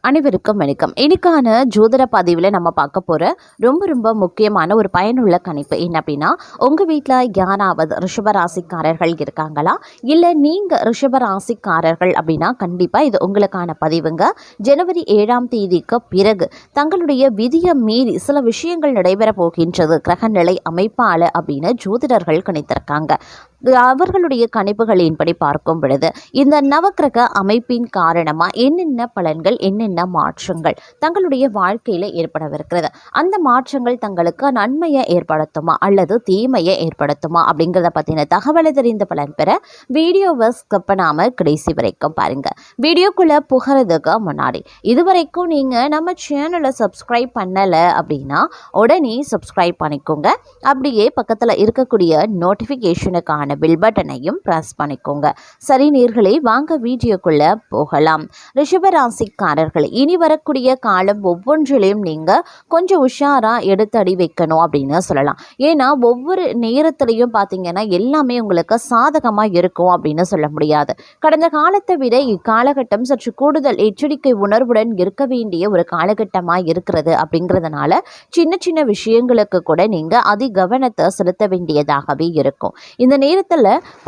அனைவருக்கும் வணக்கம். இன்னைக்கான ஜோதிட பதிவில் நம்ம பார்க்க போகிற ரொம்ப முக்கியமான ஒரு பயனுள்ள கணிப்பு என்ன அப்படின்னா, உங்கள் வீட்டில் யாராவது ரிஷபராசிக்காரர்கள் இருக்காங்களா, இல்லை நீங்கள் ரிஷபராசிக்காரர்கள் அப்படின்னா கண்டிப்பாக இது உங்களுக்கான பதிவுங்க. ஜனவரி 7ஆம் தேதிக்கு பிறகு தங்களுடைய விதியை மீறி சில விஷயங்கள் நடைபெற போகின்றது கிரகநிலை அமைப்பால் அப்படின்னு ஜோதிடர்கள் கணித்திருக்காங்க. அவர்களுடைய கணிப்புகளின்படி பார்க்கும் பொழுது இந்த நவக்கிரக அமைப்பின் காரணமாக என்னென்ன பலன்கள், என்னென்ன மாற்றங்கள் தங்களுடைய வாழ்க்கையில் ஏற்படவிருக்கிறது, அந்த மாற்றங்கள் தங்களுக்கு நன்மையை ஏற்படுத்துமா அல்லது தீமையை ஏற்படுத்துமா அப்படிங்கிறத பற்றின தகவலை தெரிந்த பலன் பெற வீடியோவை ஸ்கிப் பண்ணாமல் கடைசி வரைக்கும் பாருங்க. வீடியோக்குள்ளே புகிறதுக்கு முன்னாடி இதுவரைக்கும் நீங்கள் நம்ம சேனலை சப்ஸ்கிரைப் பண்ணலை அப்படின்னா உடனே சப்ஸ்கிரைப் பண்ணிக்கோங்க. அப்படியே பக்கத்தில் இருக்கக்கூடிய நோட்டிஃபிகேஷனுக்கான பில் பட்டனையும் பிரஸ் பண்ணிக்கோங்க. சரி நேயர்களே, வாங்க வீடியோக்குள்ள போகலாம். ரிஷபராசிக்காரர்கள் இனி வரக்கூடிய காலம் ஒவ்வொன்றிலையும் நீங்க கொஞ்சம் உஷாரா எடுத்து அடி வைக்கணும் அப்படின்னு சொல்லலாம். ஏன்னா ஒவ்வொரு நேரத்திலையும் பார்த்தீங்கன்னா எல்லாமே உங்களுக்கு சாதகமா இருக்கும் அப்படின்னு சொல்ல முடியாது. கடந்த காலத்தை விட இக்காலகட்டம் சற்று கூடுதல் எச்சரிக்கை உணர்வுடன் இருக்க வேண்டிய ஒரு காலகட்டமா இருக்கிறது. அப்படிங்கிறதுனால சின்ன விஷயங்களுக்கு கூட நீங்க அதி கவனத்தை செலுத்த வேண்டியதாகவே இருக்கும். இந்த நேரத்தில்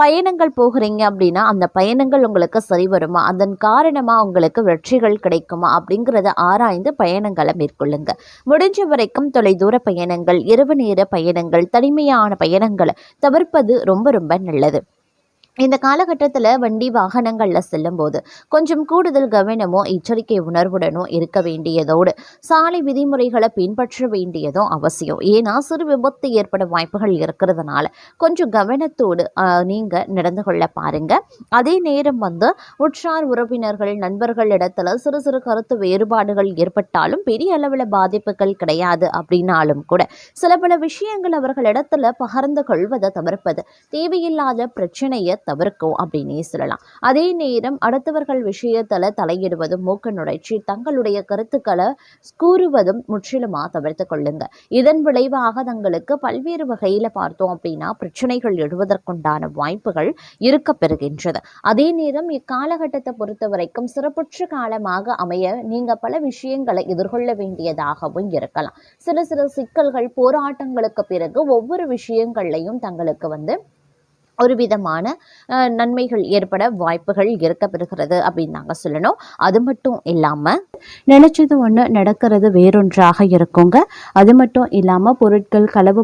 பயணங்கள் போகிறீங்க அப்படின்னா அந்த பயணங்கள் உங்களுக்கு சரி வருமா, அதன் காரணமாக உங்களுக்கு வெற்றிகள் கிடைக்குமா அப்படிங்கிறத ஆராய்ந்து பயணங்களை மேற்கொள்ளுங்க. முடிஞ்ச வரைக்கும் தொலைதூர பயணங்கள், இரவு நேர பயணங்கள், தனிமையான பயணங்களை தவிர்ப்பது ரொம்ப நல்லது. இந்த காலகட்டத்தில் வண்டி வாகனங்களில் செல்லும்போது கொஞ்சம் கூடுதல் கவனமும் எச்சரிக்கை உணர்வுடனும் இருக்க வேண்டியதோடு சாலை விதிமுறைகளை பின்பற்ற வேண்டியதும் அவசியம். ஏன்னா சிறு விபத்து ஏற்பட வாய்ப்புகள் இருக்கிறதுனால கொஞ்சம் கவனத்தோடு நீங்கள் நடந்து கொள்ள பாருங்க. அதே நேரம் உற்றார் உறவினர்கள் நண்பர்களிடத்துல சிறு கருத்து வேறுபாடுகள் ஏற்பட்டாலும் பெரிய அளவில் பாதிப்புகள் கிடையாது அப்படின்னாலும் கூட சில பல விஷயங்கள் அவர்களிடத்துல பகிர்ந்து கொள்வதை தவிர்ப்பது தேவையில்லாத பிரச்சனையை தவிர்க்கும் அப்படின்னே சொல்லலாம். அதே நேரம் அடுத்தவர்கள் விஷயத்துல தலையிடுவதும், மூக்க நுழைச்சி தங்களுடைய கருத்துக்களை கூறுவதும் முற்றிலுமா தவிர்த்து கொள்ளுங்க. இதன் விளைவாக தங்களுக்கு பல்வேறு வகையில பார்த்தோம் அப்படின்னா பிரச்சனைகள் எழுவதற்குண்டான வாய்ப்புகள் இருக்க பெறுகின்றது. அதே நேரம் இக்காலகட்டத்தை பொறுத்த வரைக்கும் சிறப்புற்ற காலமாக அமைய நீங்க பல விஷயங்களை எதிர்கொள்ள வேண்டியதாகவும் இருக்கலாம். சில சிக்கல்கள், போராட்டங்களுக்கு பிறகு ஒவ்வொரு விஷயங்கள்லையும் தங்களுக்கு ஒரு விதமான நன்மைகள் ஏற்பட வாய்ப்புகள் இருக்க பெறுகிறது அப்படின்னு நாங்கள் சொல்லணும். அது மட்டும் இல்லாமல் நினைச்சது ஒன்று நடக்கிறது வேறொன்றாக இருக்குங்க. அது மட்டும் இல்லாமல் பொருட்கள் களவு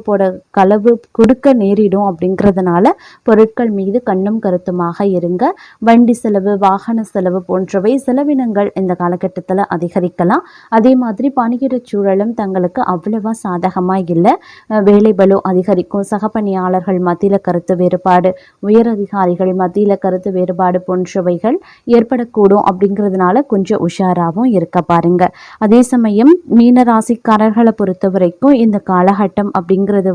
கொடுக்க நேரிடும். அப்படிங்கிறதுனால பொருட்கள் மீது கண்ணும் கருத்துமாக இருங்க. வண்டி செலவு, வாகன செலவு போன்றவை செலவினங்கள் இந்த காலகட்டத்தில் அதிகரிக்கலாம். அதே மாதிரி பணியிட சூழலும் தங்களுக்கு அவ்வளவா சாதகமாக இல்லை. வேலை பளு அதிகரிக்கும். சக பணியாளர்கள் மத்தியில் கருத்து வேறுபாடு, உயர் அதிகாரிகள் மத்தியில் கருத்து வேறுபாடு போன்றவைகள் ஏற்படக்கூடும். அப்படிங்கிறதுனால கொஞ்சம் உஷாராகவும் இருக்க பாருங்க. அதே சமயம் மீன ராசிக்காரர்களை பொறுத்த வரைக்கும் இந்த காலகட்டம் அப்படிங்கிறது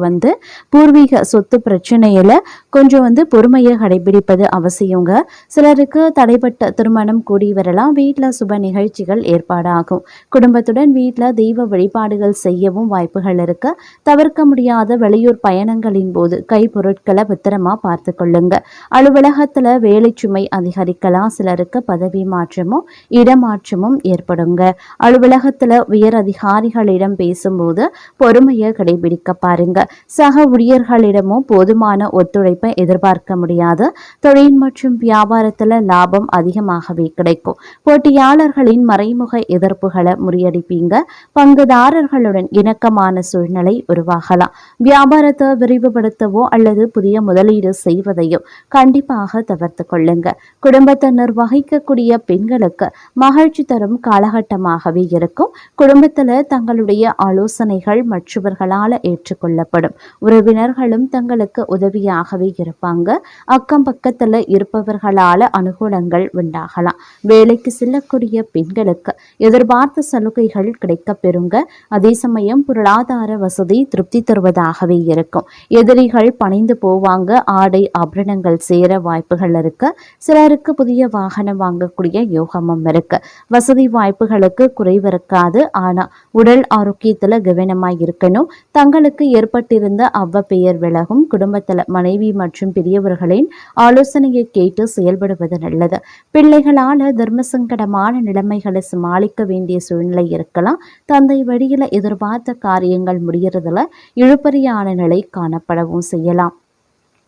பூர்வீக சொத்து பிரச்சனையில கொஞ்சம் பொறுமையை கடைபிடிப்பது அவசியங்க. சிலருக்கு தடைப்பட்ட திருமணம் கூடி வரலாம். வீட்டில் சுப நிகழ்ச்சிகள் ஏற்பாடாகும். குடும்பத்துடன் வீட்டில் தெய்வ வழிபாடுகள் செய்யவும் வாய்ப்புகள் இருக்கு. தவிர்க்க முடியாத வெளியூர் பயணங்களின் போது கை பொருட்களை பத்திரமா பார்த்து கொள்ளுங்க. அலுவலகத்துல வேலை சுமை அதிகரிக்கலாம். சிலருக்கு பதவி மாற்றமும் இடமாற்றமும் ஏற்படுங்க. அலுவலகத்துல உயர் அதிகாரிகளிடம் பேசும்போது பொறுமையை கடைபிடிக்க பாருங்க. சக ஊழியர்களிடமும் போதுமான ஒத்துழைப்பை எதிர்பார்க்க முடியாது. தொழில் மற்றும் வியாபாரத்துல லாபம் அதிகமாகவே கிடைக்கும். போட்டியாளர்களின் மறைமுக எதிர்ப்புகளை முறியடிப்பீங்க. பங்குதாரர்களுடன் இணக்கமான சூழ்நிலை உருவாகலாம். வியாபாரத்தை விரிவுபடுத்தவோ அல்லது புதிய முதலீடு செய்வதையும் கண்டிப்பாக தவிர்த்து கொள்ளுங்க. குடும்பத்தை நிர்வகிக்கக்கூடிய பெண்களுக்கு மகிழ்ச்சி தரும் காலகட்டமாகவே இருக்கும். குடும்பத்துல தங்களுடைய ஆலோசனைகள் மற்றவர்களால் ஏற்றுக்கொள்ளப்படும். உறவினர்களும் தங்களுக்கு உதவியாகவே இருப்பாங்க. அக்கம் பக்கத்துல இருப்பவர்களால அனுகூலங்கள் உண்டாகலாம். வேலைக்கு செல்லக்கூடிய பெண்களுக்கு எதிர்பார்த்த சலுகைகள் கிடைக்க பெறுங்க. அதே சமயம் பொருளாதார வசதி திருப்தி தருவதாகவே இருக்கும். எதிரிகள் பணிந்து போவாங்க. ஆடை ஆடை ஆபரணங்கள் சேர வாய்ப்புகள் இருக்கு. சிலருக்கு புதிய வாகனம் வாங்கக்கூடிய யோகமும் இருக்கு. வசதி வாய்ப்புகளுக்கு குறைவு இருக்காது. ஆனா உடல் ஆரோக்கியத்துல கவனமா இருக்கணும். தங்களுக்கு ஏற்பட்டிருந்த அவ்வப்பெயர் விலகும். குடும்பத்துல மனைவி மற்றும் பெரியவர்களின் ஆலோசனையை கேட்டு செயல்படுவது நல்லது. பிள்ளைகளால தர்மசங்கடமான நிலைமைகளை சமாளிக்க வேண்டிய சூழ்நிலை இருக்கலாம். தந்தை வழியில எதிர்பார்த்த காரியங்கள் முடிகிறதுல இழுபறியான நிலை காணப்படவும் செய்யலாம்.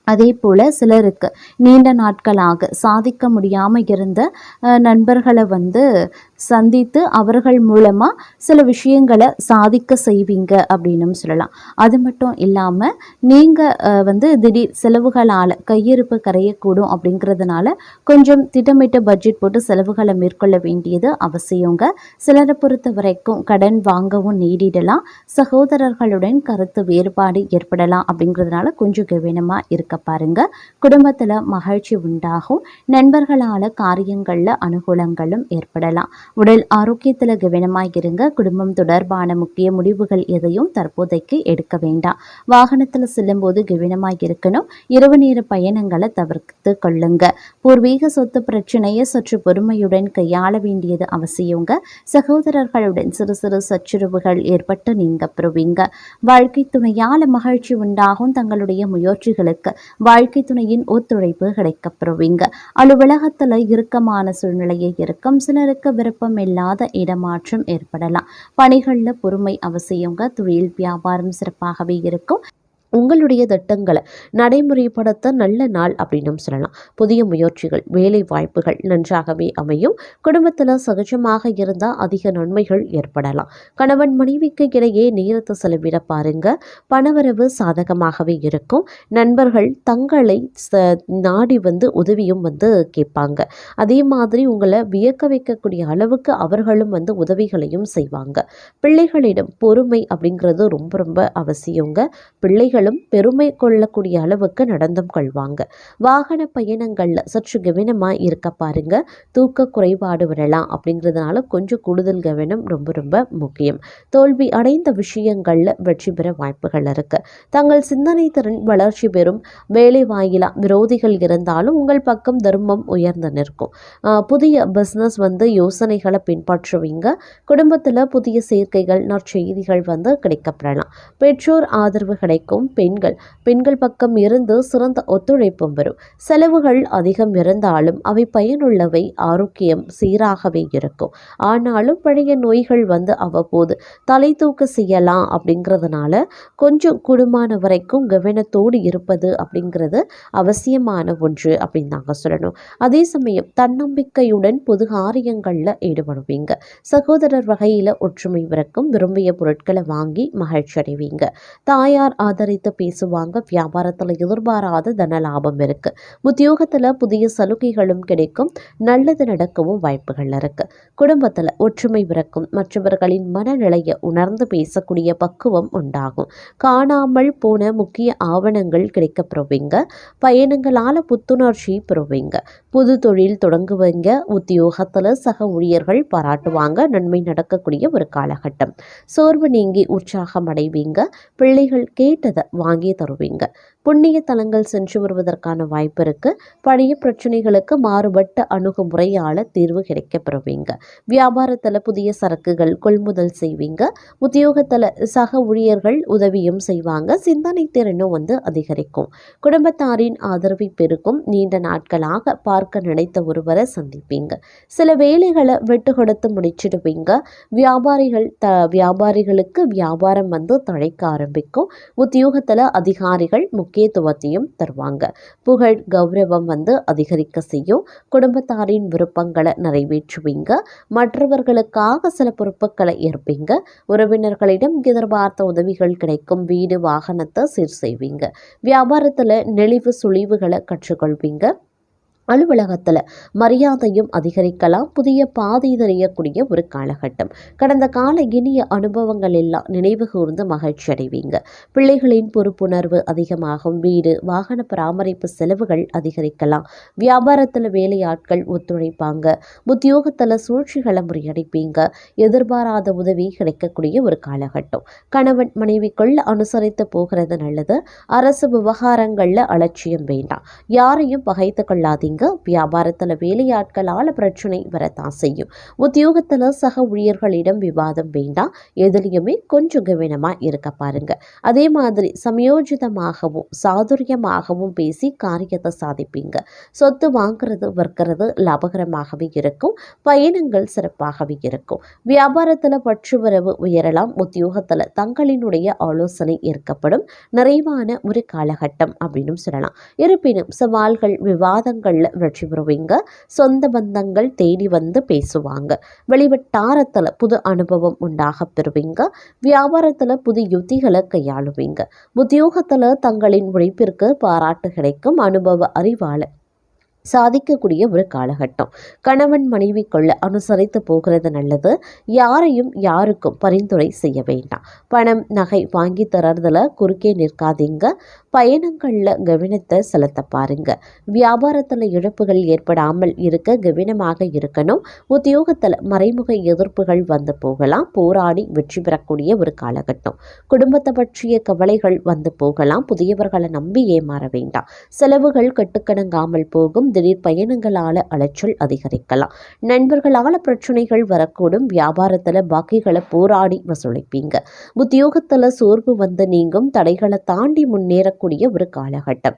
அதே போல் சிலருக்கு நீண்ட நாட்களாக சாதிக்க முடியாமல் இருந்த நண்பர்களை சந்தித்து அவர்கள் மூலமாக சில விஷயங்களை சாதிக்க செய்வீங்க அப்படின்னு சொல்லலாம். அது மட்டும் இல்லாமல் நீங்கள் திடீர் செலவுகளால் கையிருப்பு கரையக்கூடும். அப்படிங்கிறதுனால கொஞ்சம் திட்டமிட்ட பட்ஜெட் போட்டு செலவுகளை மேற்கொள்ள வேண்டியது அவசியங்க. சிலரை பொறுத்த வரைக்கும் கடன் வாங்கவும் நேரிடலாம். சகோதரர்களுடன் கருத்து வேறுபாடு ஏற்படலாம். அப்படிங்கிறதுனால கொஞ்சம் கவனமாக இருக்க பாருங்க. குடும்பத்துல மகிழ்ச்சி உண்டாகும். நண்பர்களால காரியங்கள்ல அனுகூலங்களும் ஏற்படலாம். உடல் ஆரோக்கியத்துல கவனமாய் இருங்க. குடும்பம் தொடர்பான முக்கிய முடிவுகள் எதையும் தற்போதைக்கு எடுக்க வேண்டாம். வாகனத்துல செல்லும் போது கவனமாய் இருக்கணும். இரவு நேர பயணங்களை தவிர்த்து கொள்ளுங்க. பூர்வீக சொத்து பிரச்சனையை சற்று பொறுமையுடன் கையாள வேண்டியது அவசியங்க. சகோதரர்களுடன் சிறு சிறு சச்சுரவுகள் ஏற்பட்டு நீங்க பெறுவீங்க. வாழ்க்கை துணையால மகிழ்ச்சி உண்டாகும். தங்களுடைய முயற்சிகளுக்கு வாழ்க்கை துணையின் ஒத்துழைப்பு கிடைக்கப்பெறுவீங்க. அலுவலகத்துல இறுக்கமான சூழ்நிலையை இருக்கும். சிலருக்கு விருப்பம் இல்லாத இடமாற்றம் ஏற்படலாம். பணிகள்ல பொறுமை அவசியங்க. தொழில் வியாபாரம் சிறப்பாகவே இருக்கும். உங்களுடைய திட்டங்களை நடைமுறைப்படுத்த நல்ல நாள் அப்படின்னு சொல்லலாம். புதிய முயற்சிகள் வேலை வாய்ப்புகள் நன்றாகவே அமையும். குடும்பத்தில் சகஜமாக இருந்தால் அதிக நன்மைகள் ஏற்படலாம். கணவன் மனைவிக்கு இடையே நேரத்தை செலவிட பாருங்க. பணவரவு சாதகமாகவே இருக்கும். நண்பர்கள் தங்களை நாடி உதவியும் கேட்பாங்க. அதே மாதிரி உங்களை வியக்க வைக்கக்கூடிய அளவுக்கு அவர்களும் உதவிகளையும் செய்வாங்க. பிள்ளைகளிடம் பொறுமை அப்படிங்கிறது ரொம்ப ரொம்ப அவசியங்க. பிள்ளைகள் பெருமை கொள்ளக்கூடிய அளவுக்கு நடந்தும் கொள்வாங்க. வாகன பயணங்கள்ல சற்று கவனமா இருக்க பாருங்க. தூக்க குறைபாடு வரலாம். அப்படிங்கிறதுனால கொஞ்சம் கூடுதல் கவனம் ரொம்ப ரொம்ப முக்கியம். தோல்வி அடைந்த விஷயங்கள்ல வெற்றி பெற வாய்ப்புகள் இருக்கு. தங்கள் சிந்தனை திறன் வளர்ச்சி பெறும். வேலை வாயிலா விரோதிகள் இருந்தாலும் உங்கள் பக்கம் தர்மம் உயர்ந்து நிற்கும். புதிய பிசினஸ் யோசனைகளை பின்பற்றுவீங்க. குடும்பத்துல புதிய சேர்க்கைகள் நற்செய்திகள் கிடைக்கப்பெறலாம். பெற்றோர் ஆதரவு கிடைக்கும். பெண்கள் பக்கம் இருந்து சிறந்த ஒத்துழைப்பும் வரும். செலவுகள் அதிகம் இருந்தாலும் அவை பயனுள்ளவை. ஆரோக்கியம் சீராகவே இருக்கும். ஆனாலும் பழைய நோய்கள் அவ்வப்போது தலை தூக்க செய்யலாம். அப்படிங்கிறதுனால கொஞ்சம் கூடுமான வரைக்கும் கவனத்தோடு இருப்பது அப்படிங்கிறது அவசியமான ஒன்று அப்படின்னு நாங்க சொல்லணும். அதே சமயம் தன்னம்பிக்கையுடன் பொது காரியங்கள்ல ஈடுபடுவீங்க. சகோதரர் வகையில ஒற்றுமை விறக்கும். விரும்பிய பொருட்களை வாங்கி மகிழ்ச்சி அடைவீங்க. தாயார் ஆதரித்து பேசுவாங்க. வியாபாரத்துல எதிர்பாராத தன லாபம் இருக்கு. உத்தியோகத்துல புதிய சலுகைகளும் கிடைக்கும். நல்லது நடக்கவும் வாய்ப்புகள் இருக்கு. குடும்பத்துல ஒற்றுமை பிறக்கும். மற்றவர்களின் மனநிலையை உணர்ந்து பேசக்கூடிய பக்குவம் உண்டாகும். காணாமல் போன முக்கிய ஆவணங்கள் கிடைக்கப்பெறுவீங்க. பயணங்களால புத்துணர்ச்சி பெறுவீங்க. புது தொழில் தொடங்குவீங்க. உத்தியோகத்துல சக ஊழியர்கள் பாராட்டுவாங்க. நன்மை நடக்கக்கூடிய ஒரு காலகட்டம். சோர்வு நீங்கி உற்சாகம் அடைவீங்க. பிள்ளைகள் கேட்டதை வாங்கி தருவீங்க. புண்ணிய தலங்கள் சென்று வருவதற்கான வாய்ப்பு இருக்கு. பழைய பிரச்சனைகளுக்கு மாறுபட்ட அணுகுமுறையால தீர்வு கிடைக்க பெறுவீங்க. வியாபாரத்துல புதிய சரக்குகள் கொள்முதல் செய்வீங்க. உத்தியோகத்துல சக ஊழியர்கள் உதவியும் செய்வாங்க. சிந்தனை திறனும் அதிகரிக்கும். குடும்பத்தாரின் ஆதரவை பெருக்கும். நீண்ட நாட்களாக பார்க்க நினைத்த ஒருவரை சந்திப்பீங்க. சில வேலைகளை விட்டு கொடுத்து முடிச்சிடுவீங்க. வியாபாரிகளுக்கு வியாபாரம் தழைக்க ஆரம்பிக்கும். உத்தியோகத்துல அதிகாரிகள் முக்கியத்துவத்தையும் தருவாங்க. புகழ் கௌரவம் அதிகரிக்க செய்யும். குடும்பத்தாரின் விருப்பங்களை நிறைவேற்றுவீங்க. மற்றவர்களுக்காக சில பொறுப்புகளை ஏற்பீங்க. உறவினர்களிடம் எதிர்பார்த்த உதவிகள் கிடைக்கும். வீடு வாகனத்தை சீர் செய்வீங்க. வியாபாரத்துல நெளிவு சுழிவுகளை கற்றுக்கொள்வீங்க. அலுவலகத்தில் மரியாதையும் அதிகரிக்கலாம். புதிய பாதை தெரியக்கூடிய ஒரு காலகட்டம். கடந்த கால இனிய அனுபவங்கள் எல்லாம் நினைவு கூர்ந்து மகிழ்ச்சி அடைவீங்க. பிள்ளைகளின் பொறுப்புணர்வு அதிகமாகும். வீடு வாகன பராமரிப்பு செலவுகள் அதிகரிக்கலாம். வியாபாரத்தில் வேலையாட்கள் ஒத்துழைப்பாங்க. உத்தியோகத்தில் சூழ்ச்சிகளை முறியடிப்பீங்க. எதிர்பாராத உதவி கிடைக்கக்கூடிய ஒரு காலகட்டம். கணவன் மனைவிக்குள் அனுசரித்து போகிறது நல்லது. அரசு விவகாரங்களில் அலட்சியம் வேண்டாம். யாரையும் பகைத்து கொள்ளாதீங்க. வியாபாரத்தில் வேலையாட்களால் பிரச்சனை வரத்தான் செய்யும். உத்தியோகத்தில் சக ஊழியர்களிடம் விவாதம் வேண்டாம். எதுலையுமே கொஞ்சம் கவனமா இருக்க பாருங்க. அதே மாதிரி சமயோஜிதமாகவும் சாதுரியமாகவும் பேசி காரியத்தை சாதிப்பீங்க. சொத்து வாங்குறது விற்கிறது லாபகரமாகவே இருக்கும். பயணங்கள் சிறப்பாகவே இருக்கும். வியாபாரத்தில் பற்றுவரவு உயரலாம். உத்தியோகத்தில் தங்களினுடைய ஆலோசனை ஏற்கப்படும். நிறைவான ஒரு காலகட்டம் அப்படின்னு சொல்லலாம். இருப்பினும் சவால்கள் விவாதங்கள்ல வெற்றி பெறுவீங்க. சொந்த பந்தங்கள் தேடி வந்து பேசுவாங்க. வெளிவட்டாரத்தில் புது அனுபவம் உண்டாக பெறுவீங்க. வியாபாரத்தில் புது யுத்திகளை கையாளுவீங்க. உத்தியோகத்தில் தங்களின் உழைப்பிற்கு பாராட்டு கிடைக்கும். அனுபவ அறிவால சாதிக்கக்கூடிய ஒரு காலகட்டம். கணவன் மனைவிக்குள்ள அனுசரித்து போகிறது நல்லது. யாரையும் யாருக்கும் பரிந்துரை செய்ய வேண்டாம். பணம் நகை வாங்கி தரதுல குறுக்கே நிற்காதீங்க. பயணங்களில் கவனத்தை செலுத்த பாருங்க. வியாபாரத்தில் இழப்புகள் ஏற்படாமல் இருக்க கவனமாக இருக்கணும். உத்தியோகத்தில் மறைமுக எதிர்ப்புகள் வந்து போகலாம். போராடி வெற்றி பெறக்கூடிய ஒரு காலகட்டம். குடும்பத்தை பற்றிய கவலைகள் வந்து போகலாம். புதியவர்களை நம்பி ஏமாற வேண்டாம். செலவுகள் கட்டுக்கடங்காமல் போகும். திடீர் பயணங்களால் அலைச்சல் அதிகரிக்கலாம். நண்பர்களால் பிரச்சனைகள் வரக்கூடும். வியாபாரத்தில் பாக்கிகளை போராடி வசூலிப்பீங்க. உத்தியோகத்தில் சோர்வு வந்து நீங்கும். தடைகளை தாண்டி முன்னேறக்கூடிய ஒரு காலகட்டம்.